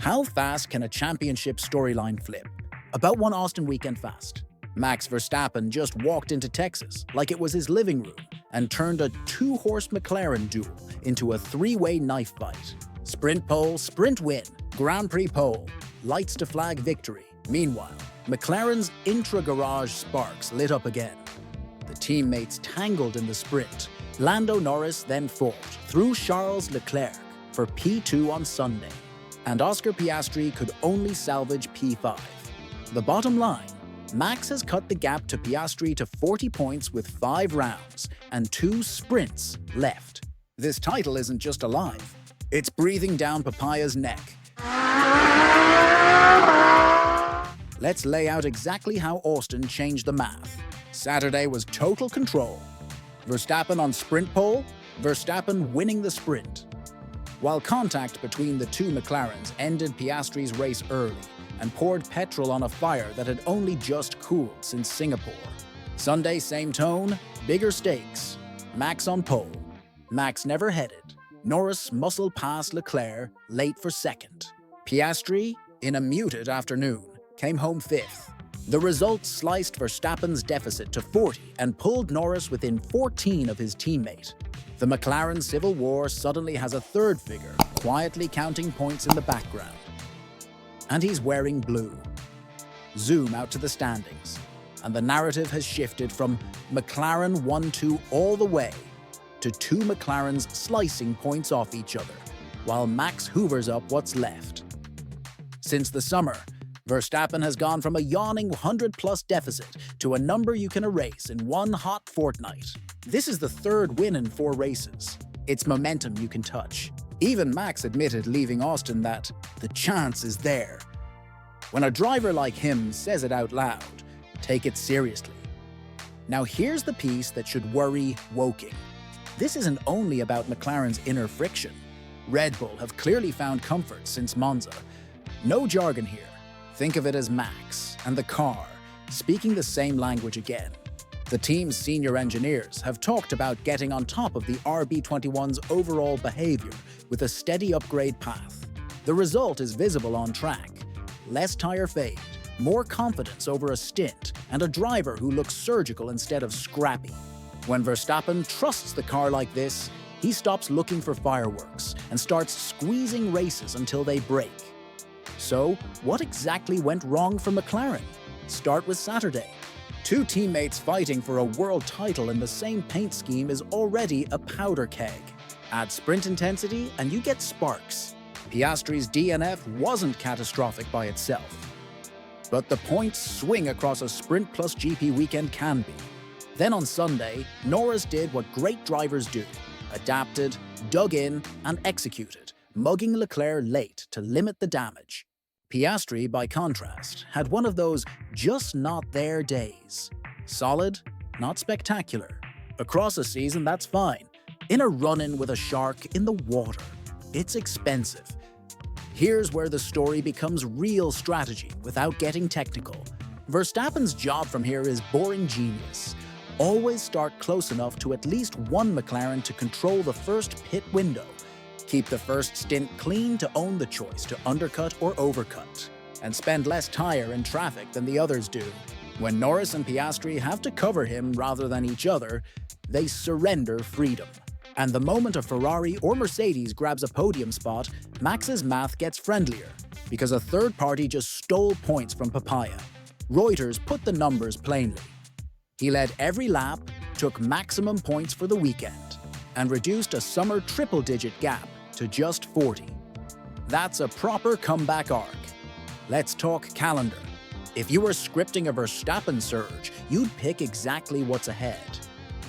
How fast can a championship storyline flip? About one Austin weekend fast. Max Verstappen just walked into Texas like it was his living room and turned a two-horse McLaren duel into a three-way knife fight. Sprint pole, sprint win, Grand Prix pole, lights to flag victory. Meanwhile, McLaren's intra-garage sparks lit up again. The teammates tangled in the sprint. Lando Norris then fought through Charles Leclerc for P2 on Sunday, and Oscar Piastri could only salvage P5. The bottom line, Max has cut the gap to Piastri to 40 points with 5 rounds and 2 sprints left. This title isn't just alive, it's breathing down Papaya's neck. Let's lay out exactly how Austin changed the math. Saturday was total control. Verstappen on sprint pole, Verstappen winning the sprint. While contact between the two McLarens ended Piastri's race early and poured petrol on a fire that had only just cooled since Singapore. Sunday, same tone, bigger stakes. Max on pole. Max never headed. Norris muscled past Leclerc, late for second. Piastri, in a muted afternoon, came home 5th. The result sliced Verstappen's deficit to 40 and pulled Norris within 14 of his teammate. The McLaren civil war suddenly has a third figure, quietly counting points in the background. And he's wearing blue. Zoom out to the standings, and the narrative has shifted from McLaren 1-2 all the way to 2 McLarens slicing points off each other, while Max hoovers up what's left. Since the summer, Verstappen has gone from a yawning 100-plus deficit to a number you can erase in one hot fortnight. This is the 3rd win in 4 races. It's momentum you can touch. Even Max admitted leaving Austin that the chance is there. When a driver like him says it out loud, take it seriously. Now here's the piece that should worry Woking. This isn't only about McLaren's inner friction. Red Bull have clearly found comfort since Monza. No jargon here. Think of it as Max and the car speaking the same language again. The team's senior engineers have talked about getting on top of the RB21's overall behavior with a steady upgrade path. The result is visible on track. Less tire fade, more confidence over a stint, and a driver who looks surgical instead of scrappy. When Verstappen trusts the car like this, he stops looking for fireworks and starts squeezing races until they break. So, what exactly went wrong for McLaren? Start with Saturday. 2 teammates fighting for a world title in the same paint scheme is already a powder keg. Add sprint intensity and you get sparks. Piastri's DNF wasn't catastrophic by itself. But the points swing across a sprint plus GP weekend can be. Then on Sunday, Norris did what great drivers do. Adapted, dug in, and executed, mugging Leclerc late to limit the damage. Piastri, by contrast, had one of those just not there days. Solid, not spectacular. Across a season, that's fine. In a run-in with a shark in the water, it's expensive. Here's where the story becomes real strategy without getting technical. Verstappen's job from here is boring genius. Always start close enough to at least one McLaren to control the first pit window. Keep the first stint clean to own the choice to undercut or overcut, and spend less tire in traffic than the others do. When Norris and Piastri have to cover him rather than each other, they surrender freedom. And the moment a Ferrari or Mercedes grabs a podium spot, Max's math gets friendlier, because a third party just stole points from Papaya. Reuters put the numbers plainly. He led every lap, took maximum points for the weekend, and reduced a summer triple-digit gap to just 40. That's a proper comeback arc. Let's talk calendar. If you were scripting a Verstappen surge, you'd pick exactly what's ahead.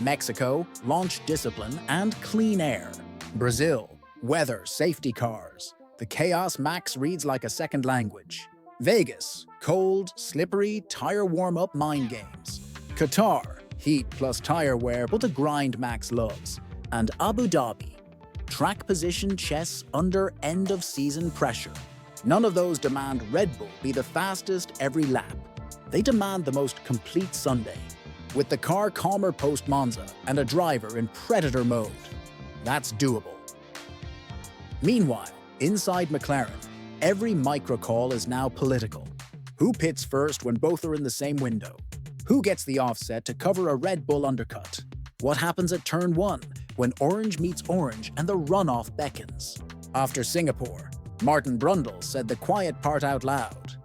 Mexico, launch discipline and clean air. Brazil, weather, safety cars. The chaos Max reads like a second language. Vegas, cold, slippery, tire warm-up mind games. Qatar, heat plus tire wear, but a grind Max loves. And Abu Dhabi, track position chess under end-of-season pressure. None of those demand Red Bull be the fastest every lap. They demand the most complete Sunday, with the car calmer post-Monza and a driver in predator mode. That's doable. Meanwhile, inside McLaren, Every microcall is now political. Who pits first when both are in the same window? Who gets the offset to cover a Red Bull undercut? What happens at turn 1 when orange meets orange and the runoff beckons? After Singapore, Martin Brundle said the quiet part out loud.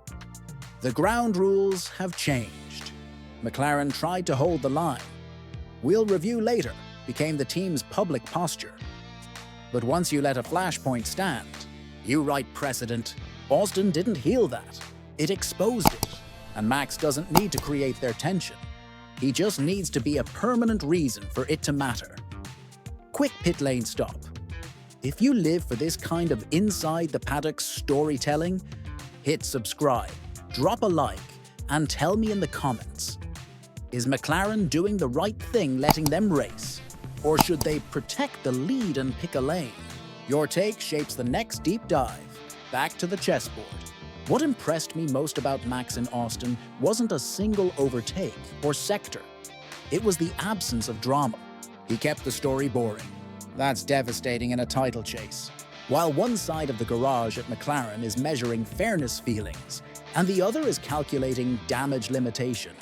The ground rules have changed. McLaren tried to hold the line. "We'll review later" became the team's public posture. But once you let a flashpoint stand, you write precedent. Austin didn't heal that. It exposed it. And Max doesn't need to create their tension. He just needs to be a permanent reason for it to matter. Quick pit lane stop. If you live for this kind of inside the paddock storytelling, hit subscribe, drop a like, and tell me in the comments. Is McLaren doing the right thing letting them race? Or should they protect the lead and pick a lane? Your take shapes the next deep dive. Back to the chessboard. What impressed me most about Max in Austin wasn't a single overtake or sector. It was the absence of drama. He kept the story boring. That's devastating in a title chase. While one side of the garage at McLaren is measuring fairness feelings, and the other is calculating damage limitation.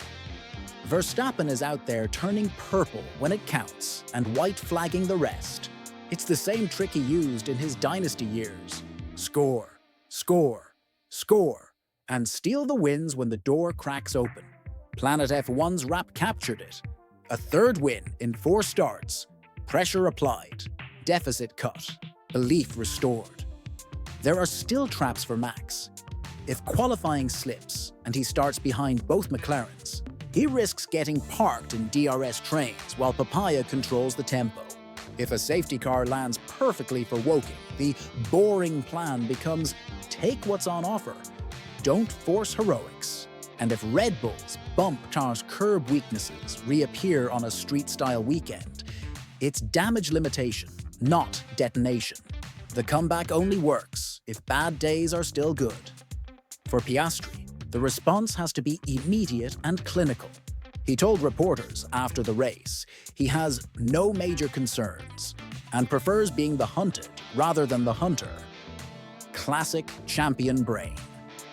Verstappen is out there turning purple when it counts and white flagging the rest. It's the same trick he used in his dynasty years. Score, score, score, and steal the wins when the door cracks open. Planet F1's Rap captured it. A third win in 4 starts. Pressure applied. Deficit cut. Belief restored. There are still traps for Max. If qualifying slips and he starts behind both McLarens, he risks getting parked in DRS trains while Papaya controls the tempo. If a safety car lands perfectly for Woking, the boring plan becomes take what's on offer. Don't force heroics. And if Red Bulls bump-cars curb weaknesses reappear on a street-style weekend, it's damage limitation, not detonation. The comeback only works if bad days are still good. For Piastri, the response has to be immediate and clinical. He told reporters after the race he has no major concerns and prefers being the hunted rather than the hunter. Classic champion brain.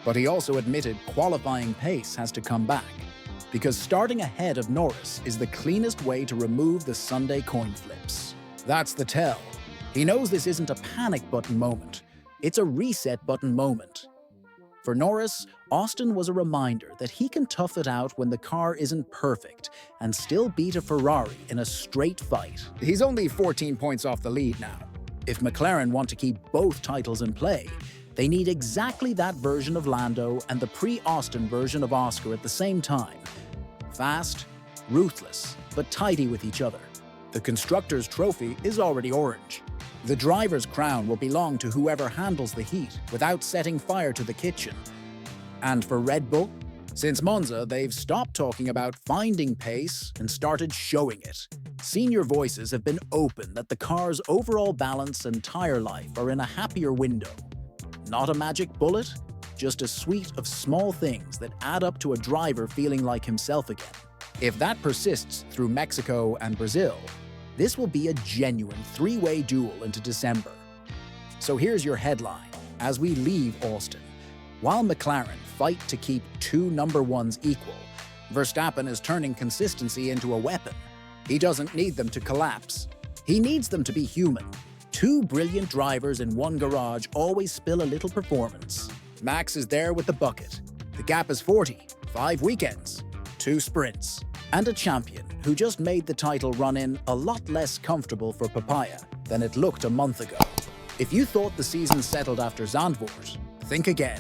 But he also admitted qualifying pace has to come back, because starting ahead of Norris is the cleanest way to remove the Sunday coin flips. That's the tell. He knows this isn't a panic button moment. It's a reset button moment. For Norris, Austin was a reminder that he can tough it out when the car isn't perfect and still beat a Ferrari in a straight fight. He's only 14 points off the lead now. If McLaren want to keep both titles in play, they need exactly that version of Lando and the pre-Austin version of Oscar at the same time. Fast, ruthless, but tidy with each other. The Constructors' Trophy is already orange. The driver's crown will belong to whoever handles the heat without setting fire to the kitchen. And for Red Bull, since Monza, they've stopped talking about finding pace and started showing it. Senior voices have been open that the car's overall balance and tire life are in a happier window. Not a magic bullet, just a suite of small things that add up to a driver feeling like himself again. If that persists through Mexico and Brazil, this will be a genuine 3-way duel into December. So here's your headline as we leave Austin. While McLaren fight to keep 2 number 1s equal, Verstappen is turning consistency into a weapon. He doesn't need them to collapse. He needs them to be human. 2 brilliant drivers in one garage always spill a little performance. Max is there with the bucket. The gap is 40, 5 weekends, 2 sprints, and a champion who just made the title run-in a lot less comfortable for Papaya than it looked a month ago. If you thought the season settled after Zandvoort, think again.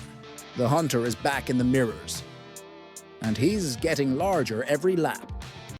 The hunter is back in the mirrors. And he's getting larger every lap.